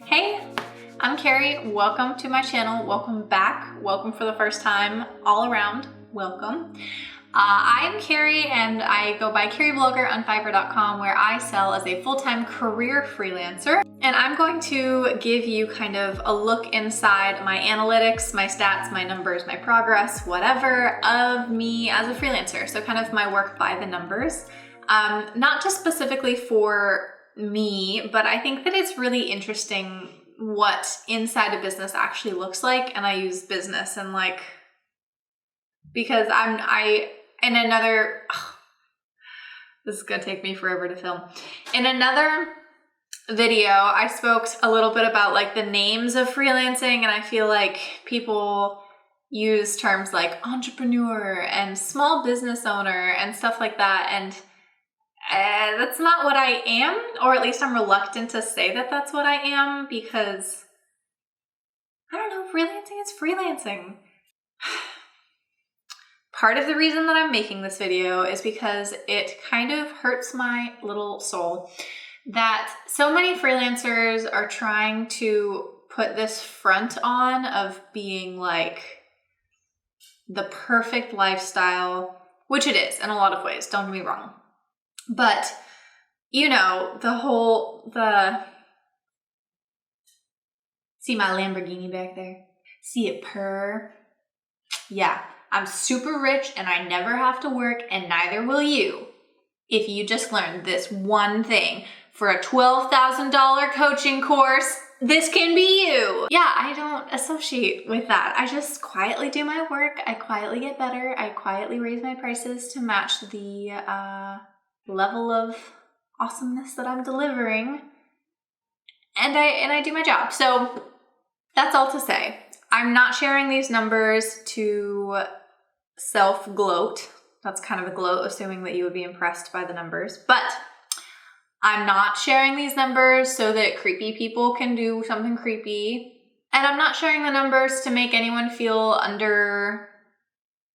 Hey, I'm Carrie. Welcome to my channel. Welcome back. Welcome for the first time. All around, welcome. I am Carrie and I go by carrieblogger on Fiverr.com, where I sell as a full-time career freelancer. And I'm going to give you kind of a look inside my analytics, my stats, my numbers, my progress, whatever of me as a freelancer. So kind of my work by the numbers. Not just specifically for me, but I think that it's really interesting what inside a business actually looks like. And I use business and because this is gonna take me forever to film. In another video, I spoke a little bit about the names of freelancing, and I feel like people use terms like entrepreneur and small business owner and stuff like that. And that's not what I am, or at least I'm reluctant to say that that's what I am, because I don't know, freelancing is freelancing. Part of the reason that I'm making this video is because it kind of hurts my little soul that so many freelancers are trying to put this front on of being the perfect lifestyle, which it is in a lot of ways, don't get me wrong. But, see my Lamborghini back there? See it purr? Yeah, I'm super rich and I never have to work, and neither will you if you just learn this one thing. For a $12,000 coaching course, this can be you. Yeah, I don't associate with that. I just quietly do my work. I quietly get better. I quietly raise my prices to match the level of awesomeness that I'm delivering, and I do my job. So that's all to say, I'm not sharing these numbers to self-gloat. That's kind of a gloat, assuming that you would be impressed by the numbers. But I'm not sharing these numbers so that creepy people can do something creepy. And I'm not sharing the numbers to make anyone feel under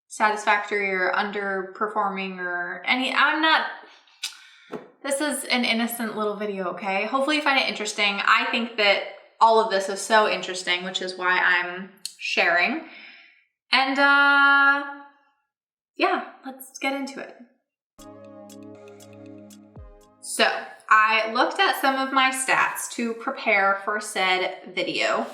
satisfactory or underperforming or this is an innocent little video, okay? Hopefully you find it interesting. I think that all of this is so interesting, which is why I'm sharing. And yeah, let's get into it. So I looked at some of my stats to prepare for said video.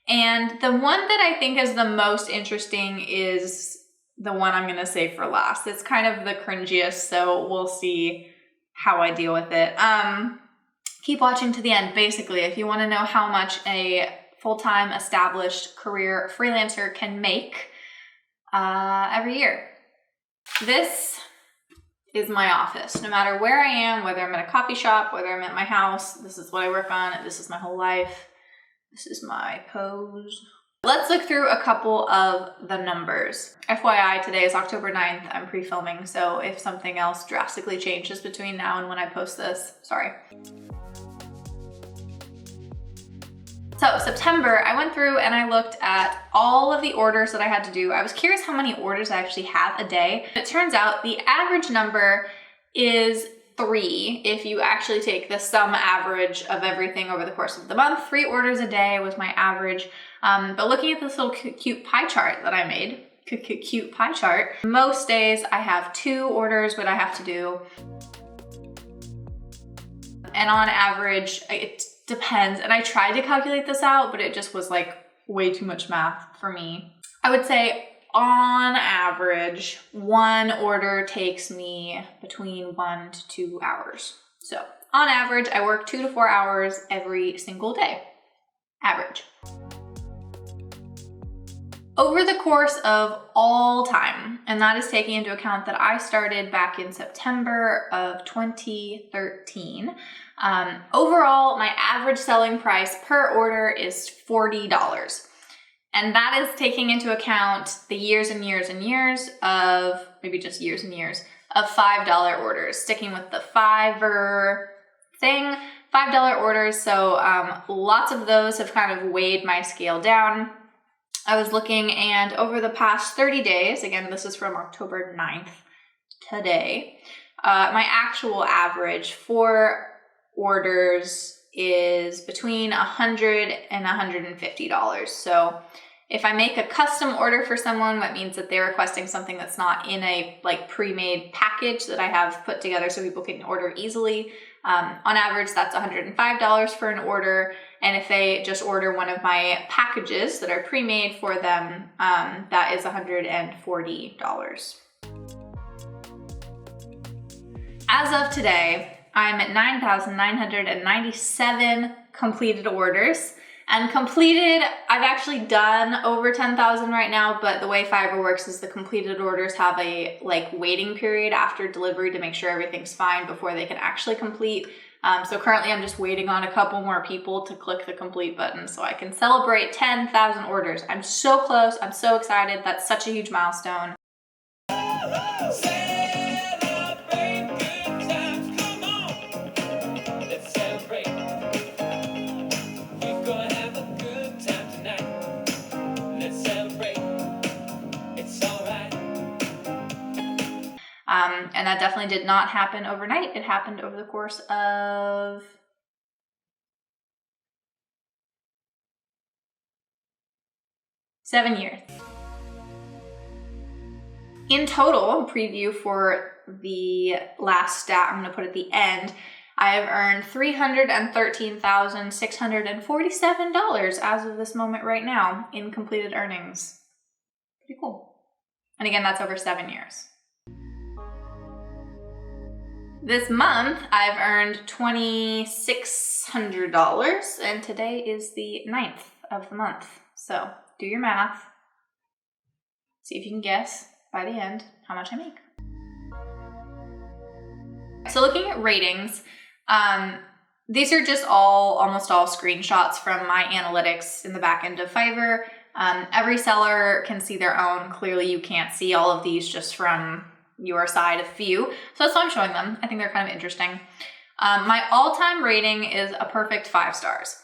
And the one that I think is the most interesting is the one I'm gonna save for last. It's kind of the cringiest, so we'll see how I deal with it. Keep watching to the end, basically, if you wanna know how much a full-time established career freelancer can make every year. This is my office. No matter where I am, whether I'm in a coffee shop, whether I'm at my house, this is what I work on. This is my whole life. This is my pose. Let's look through a couple of the numbers. FYI, today is October 9th. I'm pre-filming, so if something else drastically changes between now and when I post this, sorry. So September, I went through and I looked at all of the orders that I had to do. I was curious how many orders I actually have a day. It turns out the average number is 3 if you actually take the sum average of everything over the course of the month. 3 orders a day was my average. But looking at this little cute pie chart that I made, cute pie chart, most days I have 2 orders what I have to do. And on average, it depends. And I tried to calculate this out, but it just was way too much math for me. I would say on average, 1 order takes me between 1 to 2 hours. So on average, I work 2 to 4 hours every single day, average. Over the course of all time, and that is taking into account that I started back in September of 2013, overall, my average selling price per order is $40. And that is taking into account the years and years and years of, maybe just years and years, of $5 orders, sticking with the Fiverr thing, $5 orders. So lots of those have kind of weighed my scale down. I was looking, and over the past 30 days, again, this is from October 9th, today, my actual average for orders is between $100 and $150. So if I make a custom order for someone, that means that they're requesting something that's not in a like pre-made package that I have put together so people can order easily. On average, that's $105 for an order. And if they just order one of my packages that are pre-made for them, that is $140. As of today, I'm at 9,997 completed orders. And completed, I've actually done over 10,000 right now, but the way Fiverr works is the completed orders have a like waiting period after delivery to make sure everything's fine before they can actually complete. So currently I'm just waiting on a couple more people to click the complete button so I can celebrate 10,000 orders. I'm so close, I'm so excited. That's such a huge milestone. And that definitely did not happen overnight. It happened over the course of 7 years. In total, preview for the last stat I'm going to put at the end, I have earned $313,647 as of this moment right now in completed earnings. Pretty cool. And again, that's over 7 years. This month, I've earned $2,600, and today is the 9th of the month. So do your math. See if you can guess by the end how much I make. So looking at ratings, these are just almost all screenshots from my analytics in the back end of Fiverr. Every seller can see their own. Clearly, you can't see all of these just from your side of view. So that's why I'm showing them. I think they're kind of interesting. My all-time rating is a perfect 5 stars.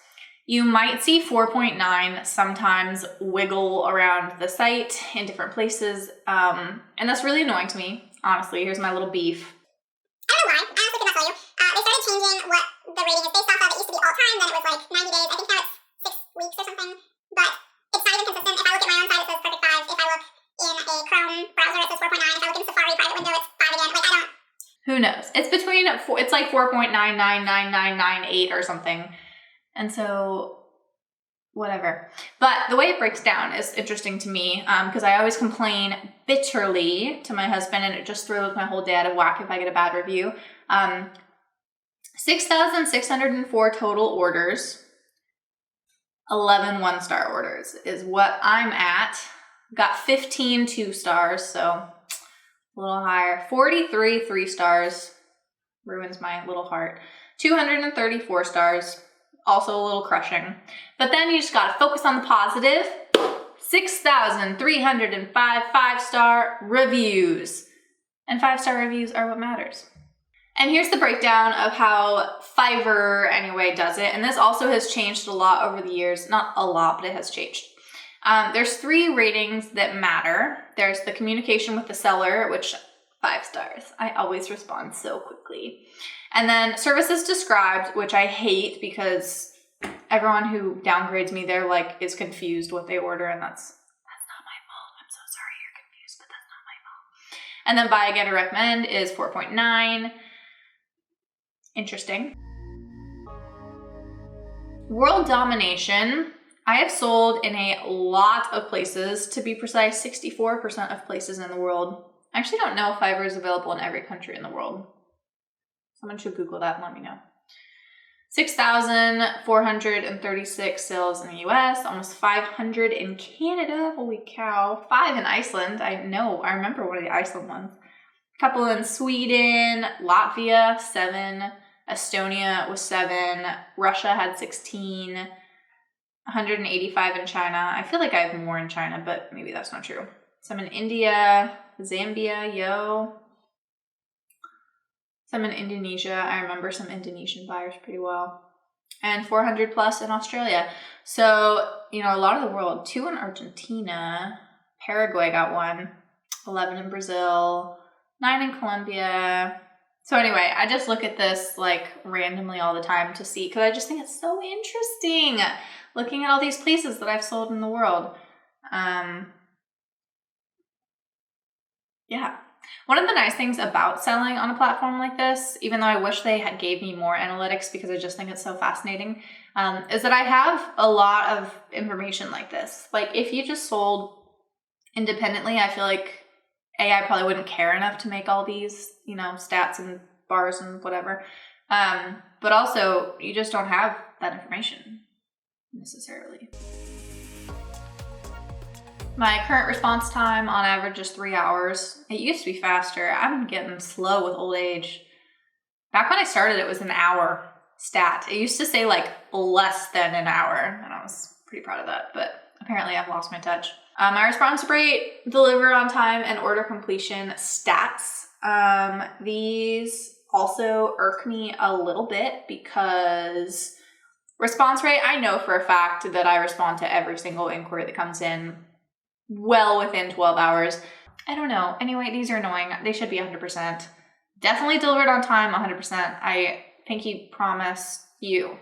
You might see 4.9 sometimes wiggle around the site in different places. And that's really annoying to me. Honestly, here's my little beef. I don't know why. I honestly could not tell you. They started changing what the rating is based off of. It used to be all-time, then it was like 90 days. I think now it's 6 weeks or something. But it's not even consistent. If I look at my own site, it says perfect 5. If I look in a Chrome browser, it says 4.9. If I look in Safari private window, it's 5 again. Like, I don't. Who knows? It's between, it's like 4.999998 or something. And so, whatever. But the way it breaks down is interesting to me because I always complain bitterly to my husband and it just throws my whole day out of whack if I get a bad review. 6,604 total orders, 11 one-star orders is what I'm at. Got 15 2-stars, so a little higher. 43 3-stars, ruins my little heart. 234 stars, also a little crushing. But then you just gotta focus on the positive. 6,305 5-star reviews. And 5-star reviews are what matters. And here's the breakdown of how Fiverr anyway does it. And this also has changed a lot over the years. Not a lot, but it has changed. There's 3 ratings that matter. There's the communication with the seller, which 5 stars. I always respond so quickly. And then services described, which I hate because everyone who downgrades me there like is confused what they order, and that's not my fault. I'm so sorry you're confused, but that's not my fault. And then buy again or recommend is 4.9. Interesting. World domination. I have sold in a lot of places, to be precise, 64% of places in the world. I actually don't know if Fiverr is available in every country in the world. Someone should Google that and let me know. 6,436 sales in the US, almost 500 in Canada, holy cow, 5 in Iceland. I remember one of the Iceland ones. A couple in Sweden, Latvia, 7, Estonia was 7, Russia had 16, 185 in China. I feel like I have more in China, but maybe that's not true. Some in India, Zambia, some in Indonesia. I remember some Indonesian buyers pretty well. And 400 plus in Australia. So, a lot of the world. 2 in Argentina. Paraguay got 1. 11 in Brazil. 9 in Colombia. So anyway, I just look at this like randomly all the time to see, because I just think it's so interesting looking at all these places that I've sold in the world. Yeah. One of the nice things about selling on a platform like this, even though I wish they had gave me more analytics because I just think it's so fascinating, is that I have a lot of information like this. Like if you just sold independently, I feel like I probably wouldn't care enough to make all these, you know, stats and bars and whatever. But also you just don't have that information necessarily. My current response time on average is 3 hours. It used to be faster. I'm getting slow with old age. Back when I started, it was an hour stat. It used to say like less than an hour, and I was pretty proud of that, but apparently I've lost my touch. My response rate, deliver on time, and order completion stats. These also irk me a little bit because response rate, I know for a fact that I respond to every single inquiry that comes in well within 12 hours. I don't know. Anyway, these are annoying. They should be 100%. Definitely delivered on time, 100%. I pinky promise you.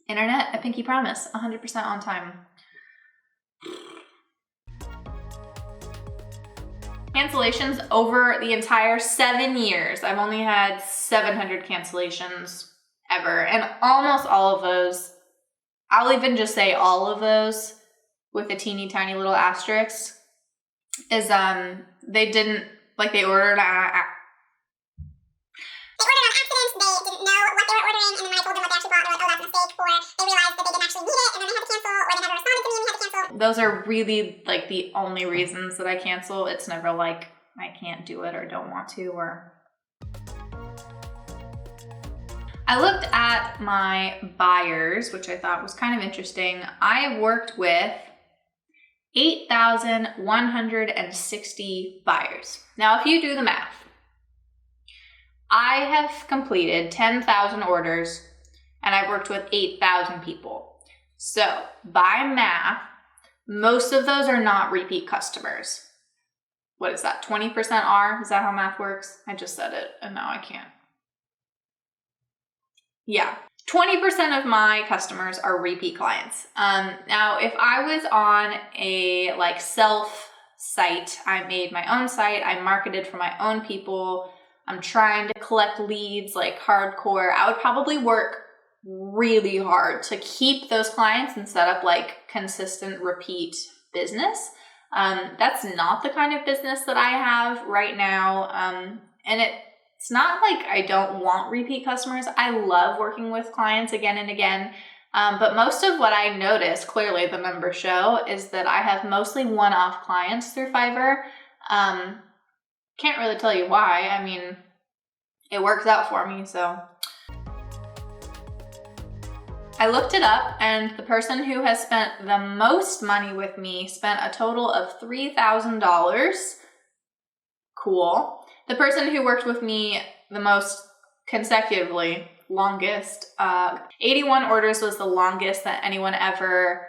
Internet, I pinky promise, 100% on time. Cancellations over the entire 7 years. I've only had 700 cancellations ever. And almost all of those, I'll even just say all of those with a teeny tiny little asterisk, is they didn't, like they ordered on accident, they didn't know what they were ordering, and then when I told them what they actually bought, they're like, oh, that's a mistake, or they realized that they didn't actually need it, and then they had to cancel, or they never responded to me and we had to cancel. Those are really like the only reasons that I cancel. It's never like I can't do it or don't want to, or... I looked at my buyers, which I thought was kind of interesting. I worked with 8,160 buyers. Now, if you do the math, I have completed 10,000 orders and I've worked with 8,000 people. So by math, most of those are not repeat customers. What is that? 20% are? Is that how math works? I just said it and now I can't. Yeah. 20% of my customers are repeat clients. Now, if I was on a like self site, I made my own site, I marketed for my own people, I'm trying to collect leads like hardcore, I would probably work really hard to keep those clients and set up like consistent repeat business. That's not the kind of business that I have right now. And it's not like I don't want repeat customers. I love working with clients again and again. But most of what I notice, clearly the numbers show, is that I have mostly one-off clients through Fiverr. Can't really tell you why. I mean, it works out for me, so. I looked it up, and the person who has spent the most money with me spent a total of $3,000. Cool. The person who worked with me the most consecutively, longest, 81 orders was the longest that anyone ever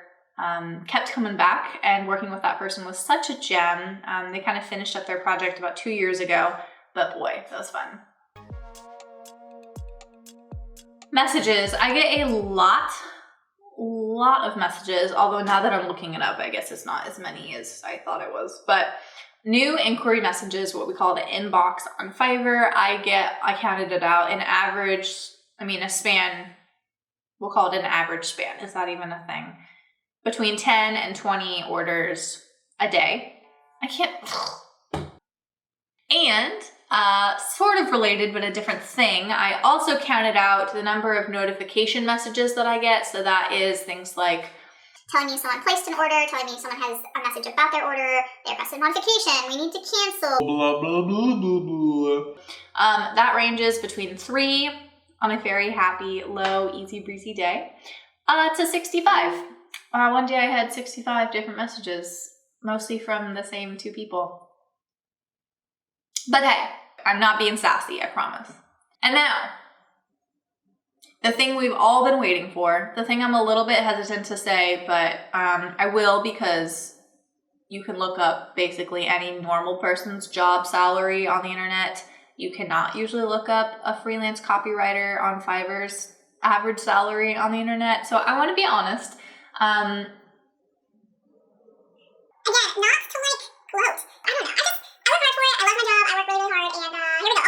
kept coming back, and working with that person was such a gem. They kind of finished up their project about 2 years ago, but boy, that was fun. Messages. I get a lot of messages, although now that I'm looking it up, I guess it's not as many as I thought it was. But new inquiry messages, what we call the inbox on Fiverr, I counted it out, an average, a span, we'll call it an average span. Is that even a thing? Between 10 and 20 orders a day. And sort of related, but a different thing, I also counted out the number of notification messages that I get. So that is things like telling me someone placed an order, telling me someone has a message about their order, they requested a modification, we need to cancel. Blah, blah, blah, blah, blah. That ranges between 3 on a very happy, low, easy breezy day, to 65. One day I had 65 different messages, mostly from the same 2 people. But hey, I'm not being sassy, I promise. And now, the thing we've all been waiting for, the thing I'm a little bit hesitant to say, but I will, because you can look up basically any normal person's job salary on the internet You cannot usually look up a freelance copywriter on Fiverr's average salary on the internet. So I want to be honest. Again, not to like gloat. I don't know. I work hard for it. I love my job. I work really, really hard. And here we go.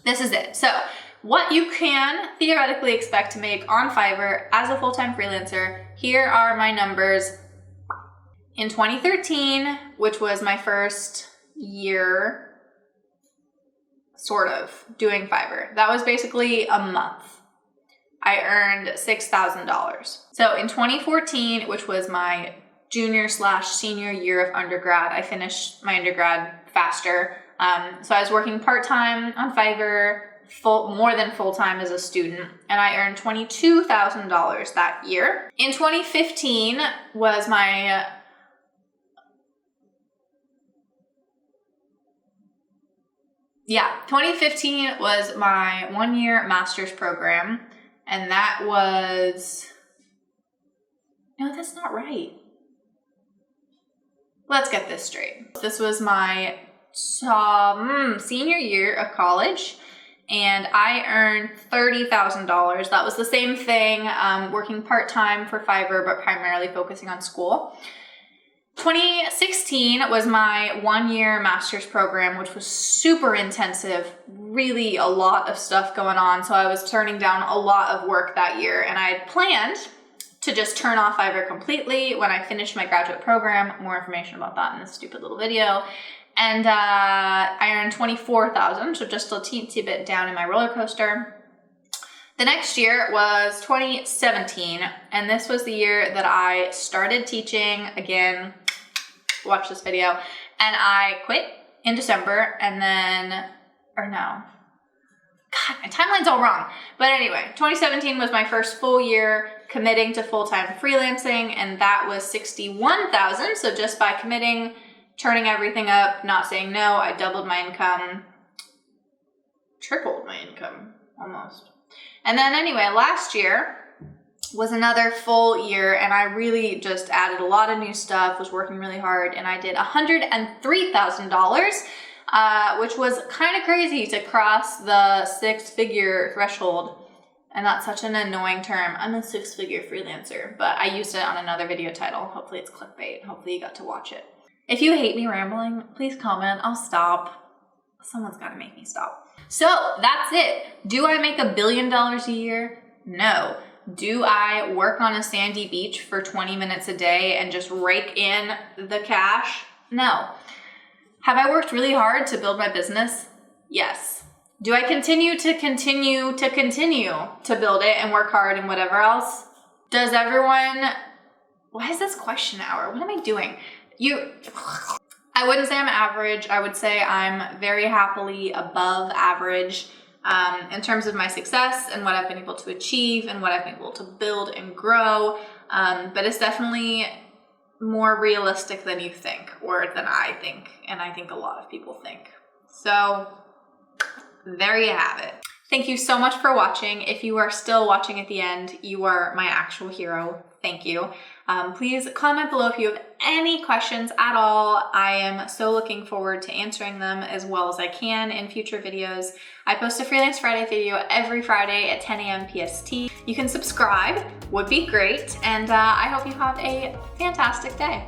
This is it. So what you can theoretically expect to make on Fiverr as a full-time freelancer, here are my numbers. In 2013, which was my first year sort of doing Fiverr, that was basically a month, I earned $6,000. So in 2014, which was my junior/senior year of undergrad, I finished my undergrad faster. So I was working part-time on Fiverr, more than full-time as a student, and I earned $22,000 that year. In 2015 was my 2015 was my 1-year master's program, and that was, no, that's not right. Let's get this straight. This was my senior year of college, and I earned $30,000. That was the same thing, working part-time for Fiverr, but primarily focusing on school. 2016 was my 1-year master's program, which was super intensive, really a lot of stuff going on. So I was turning down a lot of work that year, and I had planned to just turn off Fiverr completely when I finished my graduate program. More information about that in this stupid little video. And I earned $24,000, so just a teensy bit down in my roller coaster. The next year was 2017, and this was the year that I started teaching again. Watch this video. And I quit in December, and then, or no. God, my timeline's all wrong. But anyway, 2017 was my first full year committing to full-time freelancing, and that was $61,000. So just by committing, turning everything up, not saying no, I doubled my income, tripled my income almost. And then anyway, last year was another full year, and I really just added a lot of new stuff, was working really hard, and I did $103,000, which was kind of crazy to cross the 6-figure threshold. And that's such an annoying term. I'm a 6-figure freelancer, but I used it on another video title. Hopefully it's clickbait. Hopefully you got to watch it. If you hate me rambling, please comment. I'll stop. Someone's got to make me stop. So that's it. Do I make $1 billion a year? No. Do I work on a sandy beach for 20 minutes a day and just rake in the cash? No. Have I worked really hard to build my business? Yes. Do I continue to build it and work hard and whatever else? Does everyone, why is this question hour? What am I doing? I wouldn't say I'm average. I would say I'm very happily above average in terms of my success and what I've been able to achieve and what I've been able to build and grow. But it's definitely more realistic than you think, or than I think, and I think a lot of people think. So there you have it. Thank you so much for watching. If you are still watching at the end, you are my actual hero. Thank you. Please comment below if you have any questions at all. I am so looking forward to answering them as well as I can in future videos. I post a Freelance Friday video every Friday at 10 a.m. PST. You can subscribe, would be great, and I hope you have a fantastic day.